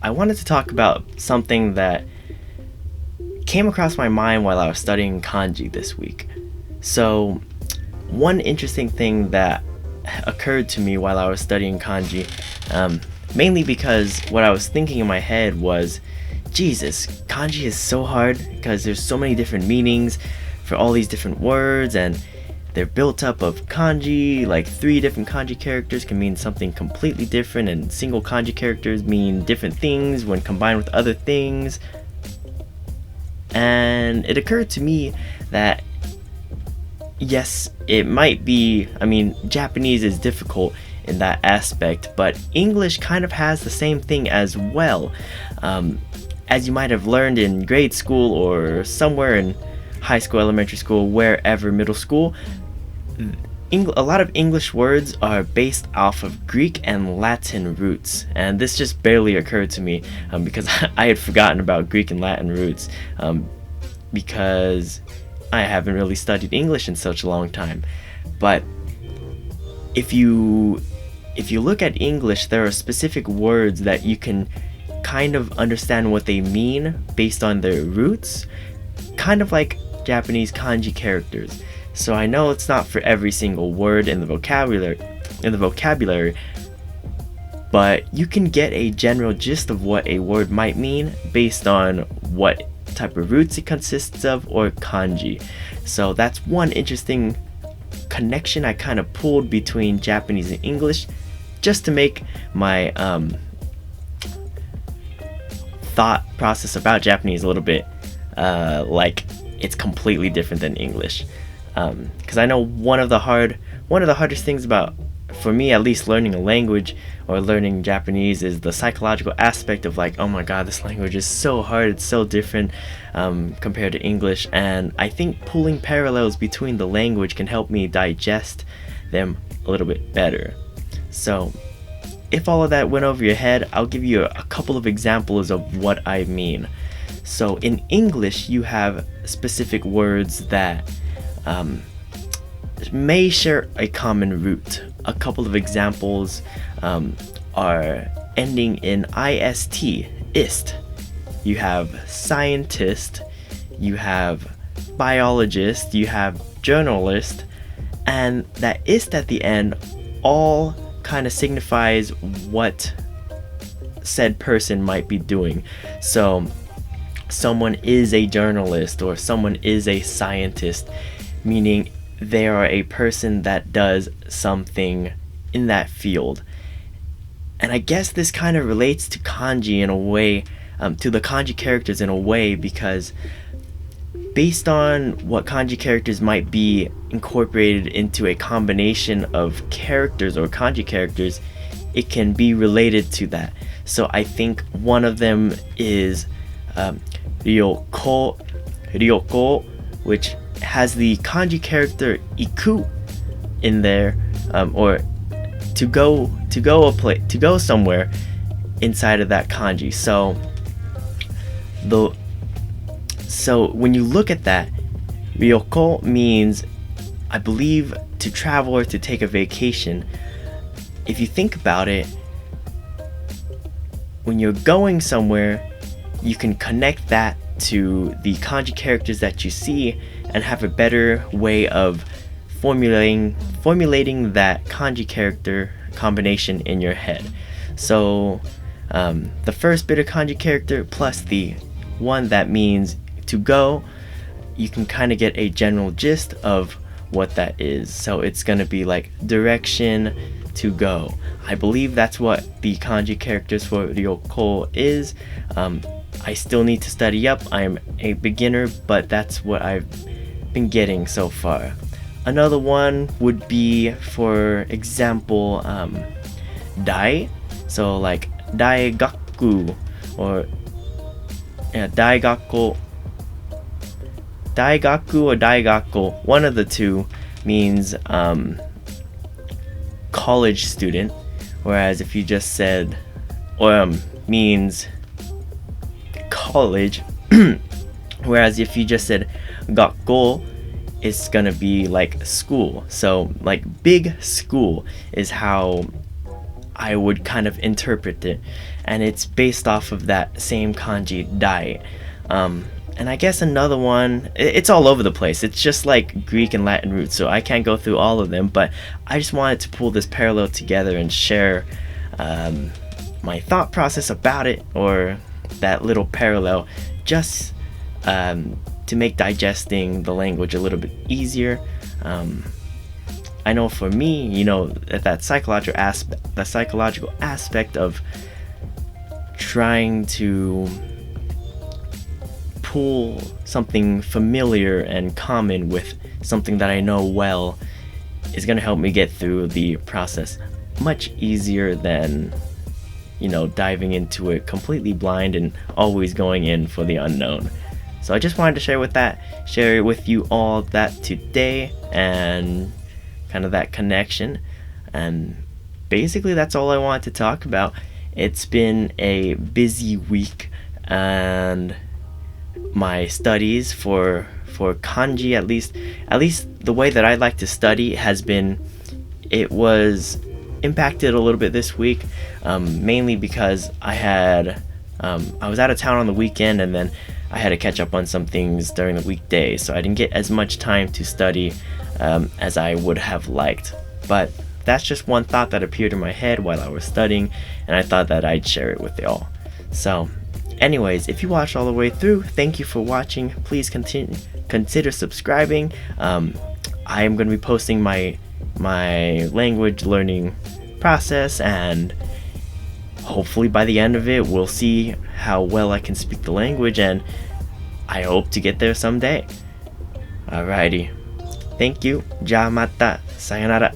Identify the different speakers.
Speaker 1: I wanted to talk about something that came across my mind while I was studying kanji this week. So, one interesting thing that occurred to me while I was studying kanji, mainly because what I was thinking in my head was, Jesus, kanji is so hard because there's so many different meanings for all these different words, and they're built up of kanji. Like 3 different kanji characters can mean something completely different, and single kanji characters mean different things when combined with other things. And it occurred to me that yes, it might be, Japanese is difficult in that aspect, but English kind of has the same thing as well. As you might have learned in grade school or somewhere in high school, elementary school, wherever, middle school, a lot of English words are based off of Greek and Latin roots, and this just barely occurred to me because I had forgotten about Greek and Latin roots because I haven't really studied English in such a long time. But if you look at English, there are specific words that you can kind of understand what they mean based on their roots, kind of like Japanese kanji characters. So I know it's not for every single word in the vocabulary, but you can get a general gist of what a word might mean based on what type of roots it consists of, or kanji. So that's one interesting connection I kind of pulled between Japanese and English, just to make my thought process about Japanese a little bit like it's completely different than English. Because I know one of the hardest things about, for me at least, learning a language or learning Japanese is the psychological aspect of like, oh my god, this language is so hard, it's so different compared to English. And I think pulling parallels between the language can help me digest them a little bit better. So if all of that went over your head, I'll give you a couple of examples of what I mean. So in English, you have specific words that may share a common root. A couple of examples are ending in ist, ist. You have scientist, you have biologist, you have journalist, and that ist at the end all kind of signifies what said person might be doing. So someone is a journalist or someone is a scientist, meaning they are a person that does something in that field. And I guess this kind of relates to kanji in a way, to the kanji characters in a way, because based on what kanji characters might be incorporated into a combination of characters or kanji characters, it can be related to that. So I think one of them is ryoko, which has the kanji character iku in there, or to go somewhere inside of that kanji. So when you look at that, ryoko means, I believe, to travel or to take a vacation. If you think about it, when you're going somewhere, you can connect that to the kanji characters that you see and have a better way of formulating that kanji character combination in your head. So the first bit of kanji character plus the one that means to go, you can kind of get a general gist of what that is. So it's going to be like direction, to go. I believe that's what the kanji characters for ryoko is. I still need to study up. I am a beginner, but that's what I've been getting so far. Another one would be, for example, dai. So like daigaku or daigaku or daigakko. One of the two means college student, whereas if you just said means college, whereas if you just said gakko, it's gonna be like school. So like big school is how I would kind of interpret it. and it's based off of that same kanji dai. And I guess another one, it's all over the place. It's just like Greek and Latin roots, so I can't go through all of them, but I just wanted to pull this parallel together and share my thought process about it, or that little parallel, just to make digesting the language a little bit easier. I know for me, you know, that psychological aspect of trying to pull something familiar and common with something that I know well is going to help me get through the process much easier than, you know, diving into it completely blind and always going in for the unknown. So I just wanted to share with you all that today, and kind of that connection. And basically that's all I wanted to talk about. It's been a busy week, and my studies for kanji, at least the way that I like to study, it was impacted a little bit this week, mainly because I was out of town on the weekend, and then I had to catch up on some things during the weekday, so I didn't get as much time to study as I would have liked. But that's just one thought that appeared in my head while I was studying, and I thought that I'd share it with y'all. So anyways, if you watched all the way through, thank you for watching. Please consider subscribing. I am going to be posting my language learning process, and hopefully by the end of it we'll see how well I can speak the language, and I hope to get there someday. Alrighty. Thank you. Ja mata. Sayonara.